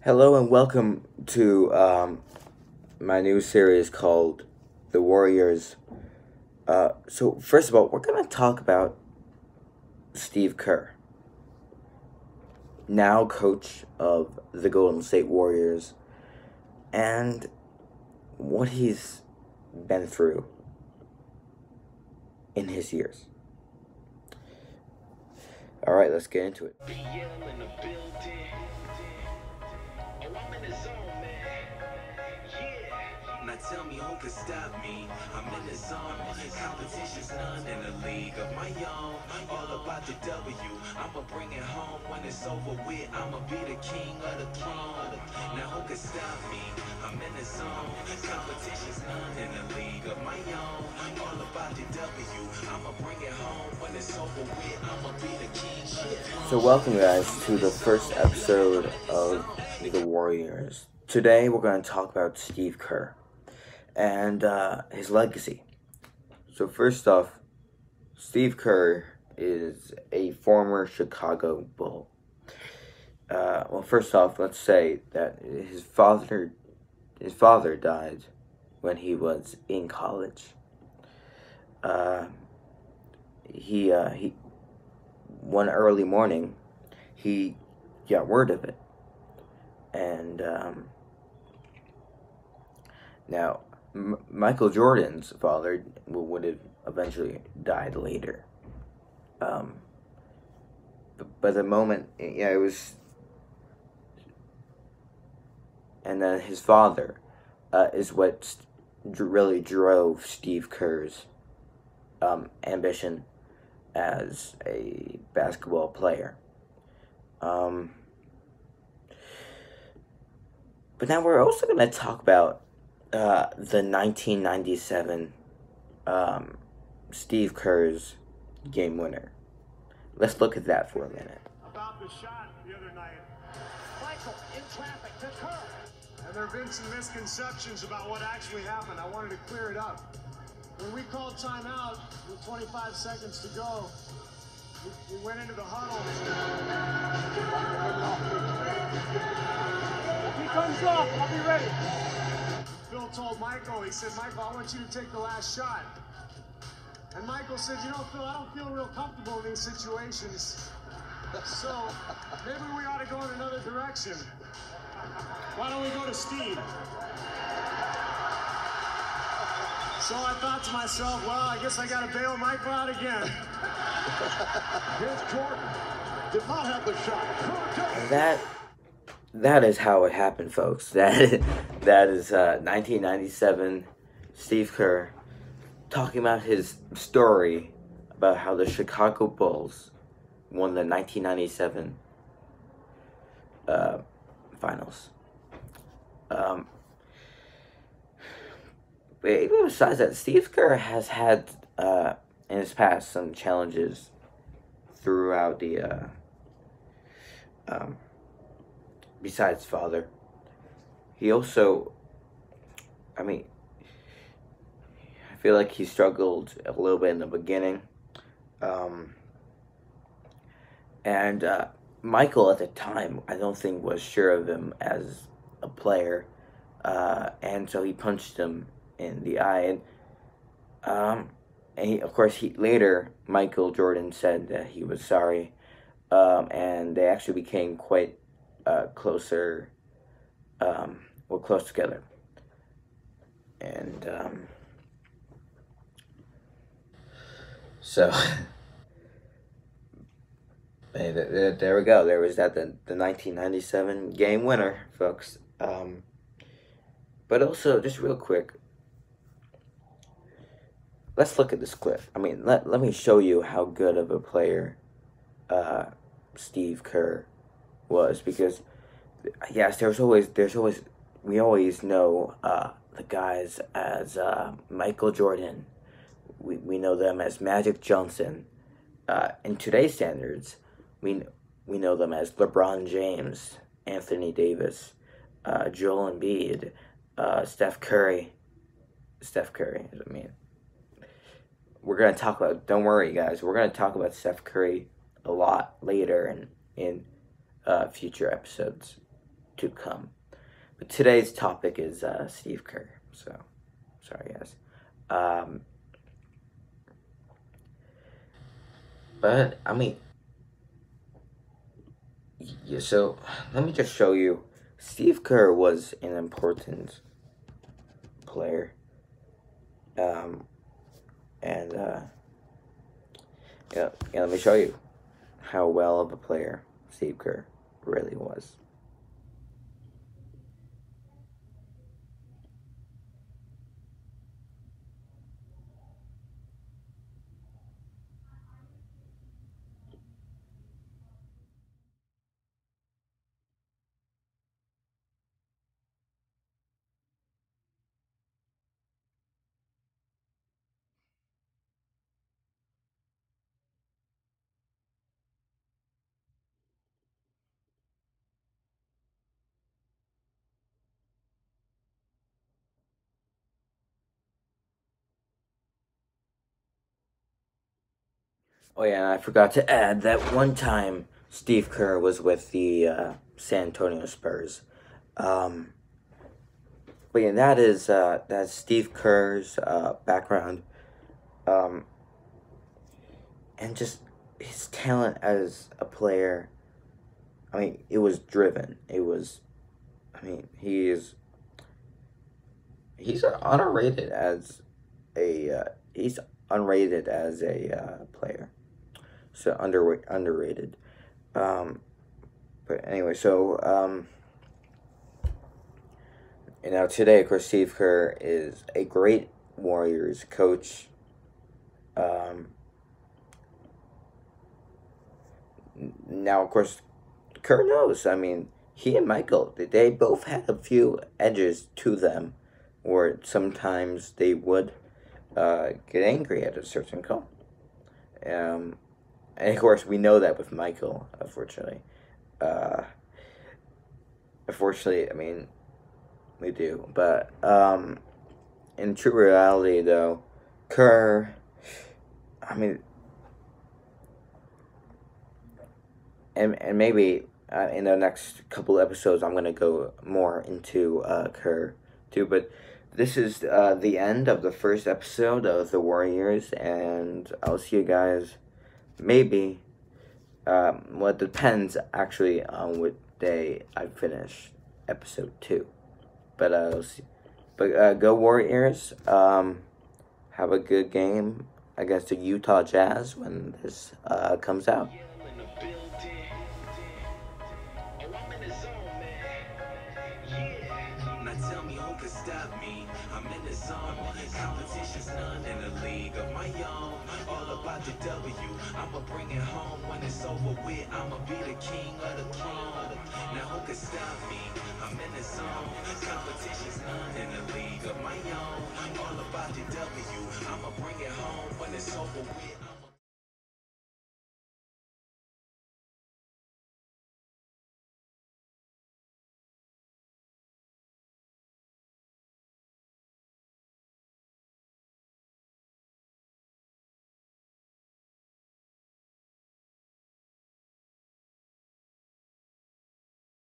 Hello and welcome to my new series called The Warriors. So first of all, we're going to talk about Steve Kerr, now coach of the Golden State Warriors, and what he's been through in his years. All right, let's get into it. Now tell me who can stop me. I'm in the zone. Competition's none in the league of my own. All about the W. I'ma bring it home when it's over with. I'ma be the king of the throne. Now who can stop me? I'm in the zone. Competition's none in the league of my own. All about the W. I'ma bring it home when it's over with. I'ma be the king. So welcome guys to the first episode of The Warriors. Today we're going to talk about Steve Kerr and his legacy. So first off, Steve Kerr is a former Chicago Bull. Well, first off, let's say that his father died when he was in college. He one early morning, he got word of it, and now Michael Jordan's father would have eventually died later. But the moment, it was, and then his father is what really drove Steve Kerr's ambition as a basketball player. But now we're also going to talk about the 1997 Steve Kerr's game winner. Let's look at that for a minute. About the shot the other night. Michael in traffic to Kerr. And there have been some misconceptions about what actually happened. I wanted to clear it up. When we called timeout with 25 seconds to go, we went into the huddle. He comes off, I'll be ready. Phil told Michael, he said, Michael, I want you to take the last shot. And Michael said, Phil, I don't feel real comfortable in these situations. So maybe we ought to go in another direction. Why don't we go to Steve? So I thought to myself, well, I guess I got to bail Michael out again. Here's Jordan. Did not have the shot. That is how it happened, folks. That is 1997 Steve Kerr talking about his story about how the Chicago Bulls won the 1997 finals. But even besides that, Steve Kerr has had in his past some challenges throughout the besides father. He also, I feel like he struggled a little bit in the beginning. And Michael at the time, I don't think was sure of him as a player. And so he punched him in the eye. And later, Michael Jordan said that he was sorry. And they actually became quite closer, were close together. And so there we go. There was the 1997 game winner, folks. But also, just real quick, let's look at this clip. Let me show you how good of a player Steve Kerr was, because yes, we always know the guys as Michael Jordan. We know them as Magic Johnson. In today's standards, we know them as LeBron James, Anthony Davis, Joel Embiid, Steph Curry. We're gonna talk about. Don't worry, guys. We're gonna talk about Steph Curry a lot later in future episodes to come. But today's topic is Steve Kerr. So, sorry guys. But I mean, yeah, so let me just show you. Steve Kerr was an important player. Let me show you how well of a player Steve Kerr really was. Oh yeah, and I forgot to add that one time Steve Kerr was with the San Antonio Spurs. But yeah, that's Steve Kerr's background, and just his talent as a player. I mean, it was driven. It was. I mean, he's underrated as he's unrated as a player. So underrated. But anyway, so and now today, of course, Steve Kerr is a great Warriors coach. Now, of course, Kerr knows. I mean, he and Michael, they both had a few edges to them, where sometimes they would get angry at a certain call. And of course, we know that with Michael, unfortunately. Unfortunately, I mean, we do. But in true reality, though, Kerr, I mean, and maybe in the next couple episodes, I'm going to go more into Kerr, too. But this is the end of the first episode of The Warriors, and I'll see you guys maybe, well, it depends actually on what day I finish episode 2. But I'll see. But go Warriors. Have a good game against the Utah Jazz when this comes out. Competition's none in the league of my own. All about the W. I'ma bring it home when it's over with. I'ma be the king of the throne. Now who can stop me? I'm in the zone. Competition's none in the league of my own. All about the W. I'ma bring it home when it's over with.